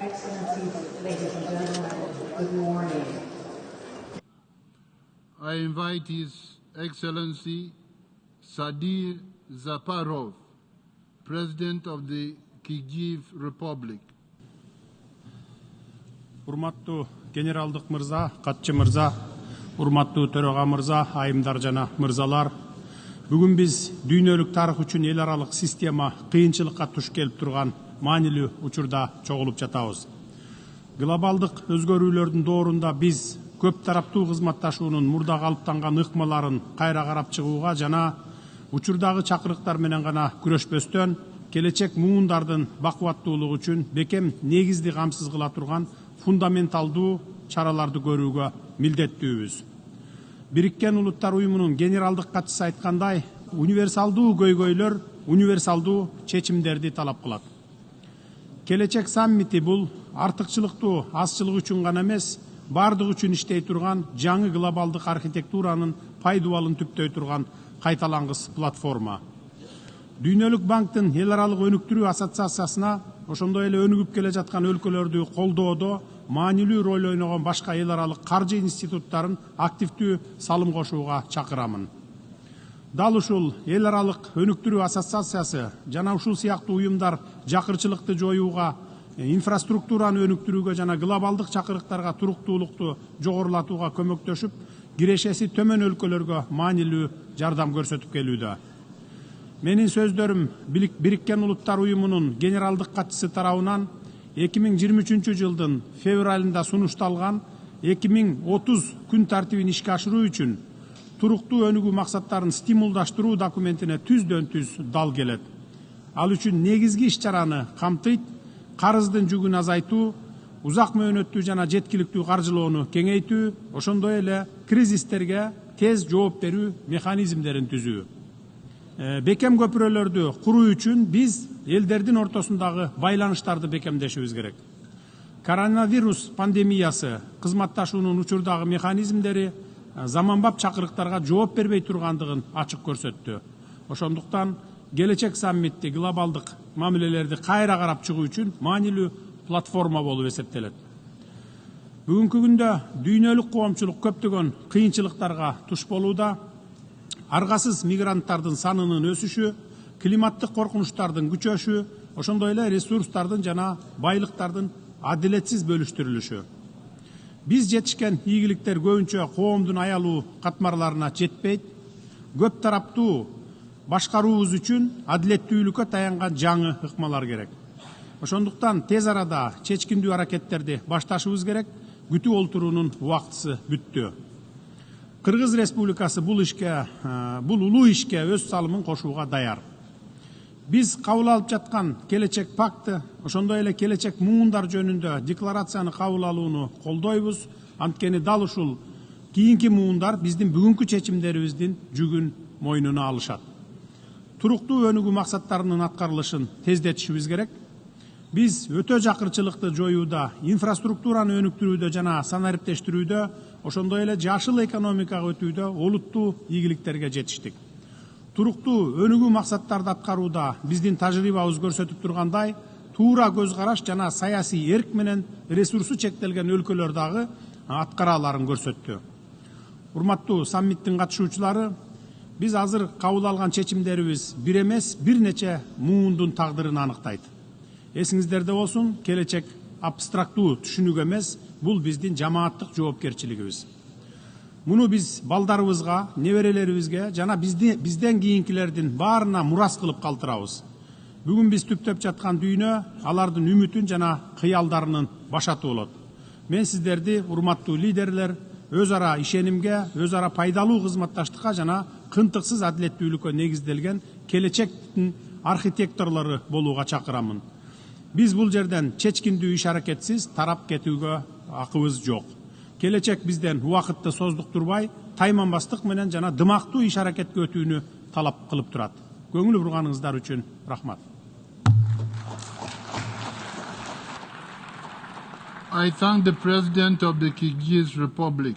Excellencies, ladies and gentlemen, good morning. I invite His Excellency Sadir Zaparov, President of the Kyrgyz Republic. Урматтуу генералдык мырза, катчы мырза, урматтуу төрага мырза, айымдар жана мырзалар. Бүгүн биз дүйнөлүк тарых үчүн эл аралык система кыйынчылыкка туш келип турган маанилүү учурда чогулуп жатабыз. Глобалдык өзгөрүүлөрдүн доорунда биз көп тараптуу кызматташуунун мурда калыптанган ыкмаларын кайра карап чыгууга жана учурдагы чакырыктар менен гана күрөшпөстөн келечек муундардын бакубаттуулугу үчүн бекем негизди камсыз кыла турган фундаменталдуу чараларды көрүүгө милдеттүүбүз. Бириккен Улуттар Уюмунун генералдык катчысы айткандай, универсалдуу көйгөйлөр универсалдуу чечимдерди талап кылат. Келечек саммити бул артыкчылыктуу азчылык үчүн гана эмес, бардык үчүн иштей турган жаңы глобалдык архитектуранын пайдубалын түптөй турган кайталангыс платформа. Дүйнөлүк банктын эл аралык өнүктүрүү ассоциациясына, ошондой эле өнүгүп келе жаткан өлкөлөрдү колдоодо маанилүү роль ойногон башка эл аралык каржы институттарын активдүү салым кошууга чакырамын. Дал ушул эл аралык өнүктүрүү ассоциациясы жана ушул сыяктуу уюмдар жакырчылыкты жоюуга, инфраструктураны өнүктүрүүгө жана глобалдык чакырыктарга туруктуулукту жогорулатууга көмөктөшүп, кирешеси төмөн өлкөлөргө маанилүү жардам көрсөтүп келүүдө. Менин сөздөрүм Бириккен Улуттар Уюмунун генералдык катчысы тарабынан 2023 жылдын февралында сунушталган 2030 күн тартибин ишке ашыруу үчүн туруктуу өнүгүү максаттарын стимулдаштыруу документине түздөн түз дал келет. Ал үчүн негизги иш-чараны камтыйт, карыздын жүгүн азайтуу, узак мөөнөттүү жана жеткиликтүү каржылоону кеңейтүү, ошондой эле кризистерге тез жооп берүү механизмдерин түзүү. Бекем көпүрөлөрдү куруу үчүн биз элдердин ортосундагы байланыштарды бекемдешибиз керек. Коронавирус пандемиясы кызматташуунун учурдагы механизмдери заманбап чакырыктарга жооп бербей тургандыгын ачык көрсөттү. Ошондуктан келечек саммитти глобалдык мамилелерди кайра карап чыгуу үчүн маанилүү платформа болуп эсептелет. Бүгүнкү күндө дүйнөлүк коомчулук көптөгөн кыйынчылыктарга туш болууда. Аргасыз мигранттардын санынын өсүшү, климаттык коркунучтардын күчөшү, ошондой эле ресурстардын жана байлыктардын адилетсиз бөлүштүрүлүшү. Биз жетишкен ийгиликтер көбүнчө коомдун аялуу катмарларына жетпейт. Көп тараптуу башкаруубуз үчүн адилеттүүлүккө таянган жаңы ыкмалар керек. Ошондуктан тез арада чечкиндүү аракеттерди башташыбыз керек. Күтүп олтуруунун убактысы бүттү. Кыргыз Республикасы бул улуу ишке өз салымын кошууга даяр. Биз кабыл алып жаткан келечек пакты, ошондой эле келечек муундар жөнүндө декларацияны кабыл алууну колдойбуз. Анткени дал ушул кийинки муундар биздин бүгүнкү чечимдерибиздин жүгүн мойнуна алышат. Туруктуу өнүгүү максаттарынын аткарылышын тездетишибиз керек. Биз өтө жакырчылыкты жоюуда, инфраструктураны өнүктүрүүдө жана санариптештирүүдө, ошондой эле жашыл экономикага өтүүдө олуттуу ийгиликтерге жетиштик. Туруктуу өнүгүү максаттарды аткарууда биздин тажрыйбабыз көрсөтүп тургандай, туура көз караш жана саясий эрк менен ресурсу чектелген өлкөлөр дагы аткара аларын көрсөттү. Урматтуу саммиттин катышуучулары, биз азыр кабыл алган чечимдерибиз бир эмес, бир нече муундун тагдырын аныктайт. Эсиңиздерде болсун, келечек абстрактуу түшүнүк эмес, бул биздин жамааттык жоопкерчилигибиз. Муну биз балдарыбызга, неберелерибизге жана бизден кийинкилердин баарына мурас кылып калтырабыз. Бүгүн биз түптөп жаткан дүйнө алардын үмүтүн жана кыялдарынын башаты болот. Мен сиздерди, урматтуу лидерлер, өз ара ишенимге, өз ара пайдалуу кызматташтыкка жана кынтыксыз адилеттүүлүккө негизделген келечектин архитекторлору болууга чакырамын. Биз бул жерден чечкиндүү иш аракетсиз тарап кетүүгө акыбыз жок. Келечек бизден убакытты создуктурбай, тайманбастык менен жана дымактуу иш аракетке өтүүнү талап кылып турат. Көңүл бурганыңыздар үчүн рахмат. I thank the President of the Kyrgyz Republic